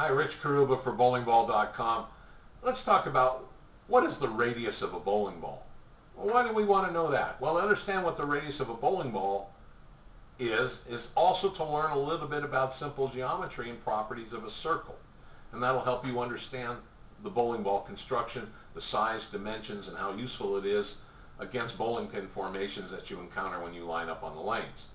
Hi, Rich Carrubba for bowlingball.com. Let's talk about what is the radius of a bowling ball. Well, why do we want to know that? Well, to understand what the radius of a bowling ball is also to learn a little bit about simple geometry and properties of a circle. And that'll help you understand the bowling ball construction, the size, dimensions, and how useful it is against bowling pin formations that you encounter when you line up on the lanes.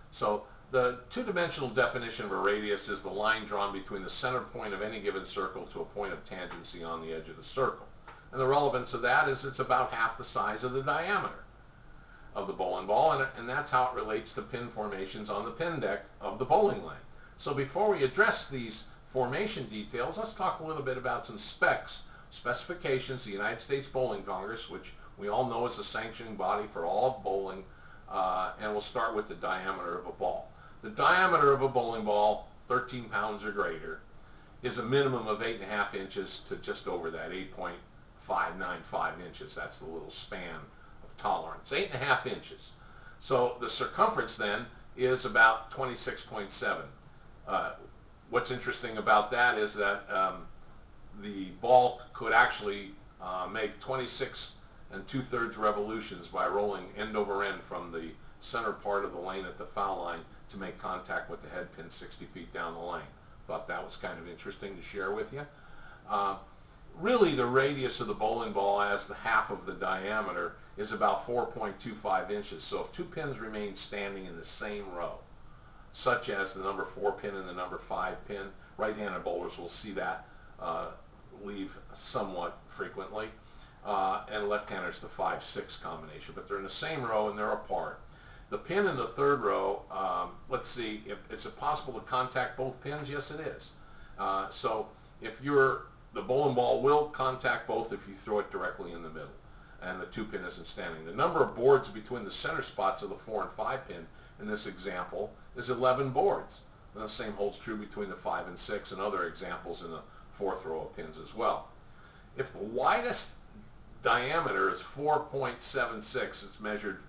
So the two-dimensional definition of a radius is the line drawn between the center point of any given circle to a point of tangency on the edge of the circle. And the relevance of that is it's about half the size of the diameter of the bowling ball, and that's how it relates to pin formations on the pin deck of the bowling lane. So before we address these formation details, let's talk a little bit about some specifications, the United States Bowling Congress, which we all know is a sanctioning body for all of bowling, and we'll start with the diameter of a ball. The diameter of a bowling ball, 13 pounds or greater, is a minimum of 8.5 inches to just over that 8.595 inches. That's the little span of tolerance, 8.5 inches. So the circumference then is about 26.7. What's interesting about that is that the ball could actually make 26 2/3 revolutions by rolling end over end from the center part of the lane at the foul line to make contact with the head pin 60 feet down the lane. Thought that was kind of interesting to share with you. Really, the radius of the bowling ball as the half of the diameter is about 4.25 inches. So if two pins remain standing in the same row, such as the number 4 pin and the number 5 pin, right-handed bowlers will see that leave somewhat frequently, and left-handers the 5-6 combination, but they're in the same row and they're apart. The pin in the third row, let's see, is it possible to contact both pins? Yes, it is. So if the bowling ball will contact both if you throw it directly in the middle and the 2 pin isn't standing. The number of boards between the center spots of the 4 and 5 pin in this example is 11 boards. And the same holds true between the 5 and 6 and other examples in the 4th row of pins as well. If the widest diameter is 4.76, it's measured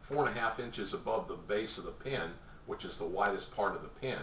4.5 inches above the base of the pin, which is the widest part of the pin.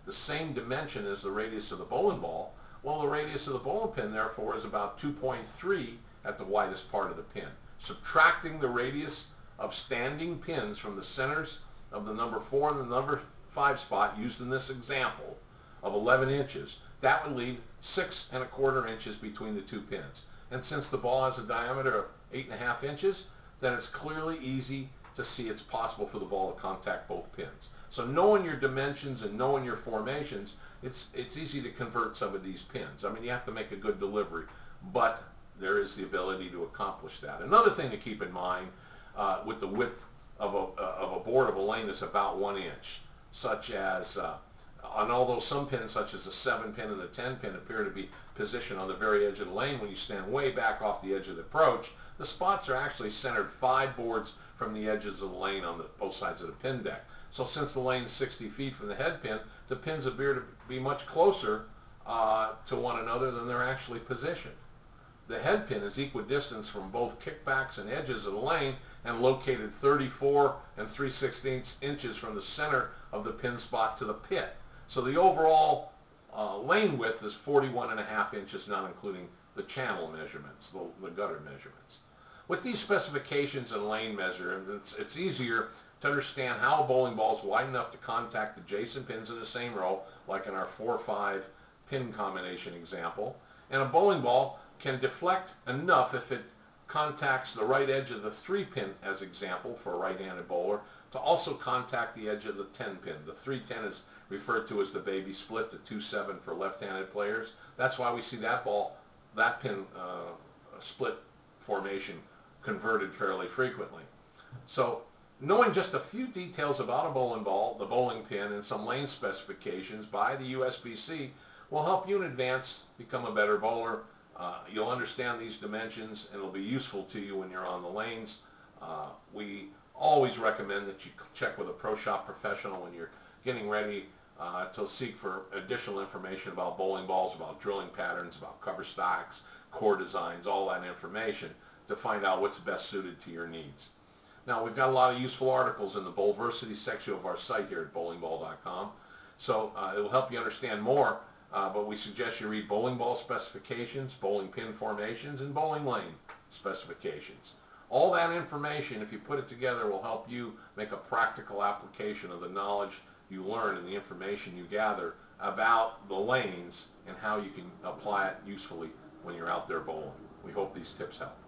The same dimension as the radius of the bowling ball. Well, the radius of the bowling pin, therefore, is about 2.3 at the widest part of the pin. Subtracting the radius of standing pins from the centers of the number 4 and the number 5 spot used in this example of 11 inches, that would leave 6.25 inches between the 2 pins. And since the ball has a diameter of 8.5 inches, then it's clearly easy to see it's possible for the ball to contact both pins. So knowing your dimensions and knowing your formations, it's easy to convert some of these pins. I mean, you have to make a good delivery, but there is the ability to accomplish that. Another thing to keep in mind with the width of a board of a lane is about 1 inch, such as and although some pins, such as the 7 pin and the 10 pin, appear to be positioned on the very edge of the lane when you stand way back off the edge of the approach, the spots are actually centered 5 boards from the edges of the lane on both sides of the pin deck. So since the lane's 60 feet from the head pin, the pins appear to be much closer to one another than they're actually positioned. The head pin is equidistant from both kickbacks and edges of the lane and located 34 3/16 inches from the center of the pin spot to the pit. So the overall lane width is 41.5 inches, not including the channel measurements, the gutter measurements. With these specifications and lane measurements, it's easier to understand how a bowling ball is wide enough to contact adjacent pins in the same row, like in our 4-5 pin combination example. And a bowling ball can deflect enough if it contacts the right edge of the 3 pin, as example for a right-handed bowler, to also contact the edge of the 10 pin. The 3-10 is referred to as the baby split, the 2-7 for left-handed players. That's why we see that pin split formation converted fairly frequently. So knowing just a few details about a bowling ball, the bowling pin, and some lane specifications by the USBC will help you in advance become a better bowler. You'll understand these dimensions and it'll be useful to you when you're on the lanes. We always recommend that you check with a pro shop professional when you're getting ready to seek for additional information about bowling balls, about drilling patterns, about cover stocks, core designs, all that information to find out what's best suited to your needs. Now, we've got a lot of useful articles in the Bowlversity section of our site here at bowlingball.com, so it will help you understand more but we suggest you read bowling ball specifications, bowling pin formations, and bowling lane specifications. All that information, if you put it together, will help you make a practical application of the knowledge you learn and the information you gather about the lanes and how you can apply it usefully when you're out there bowling. We hope these tips help.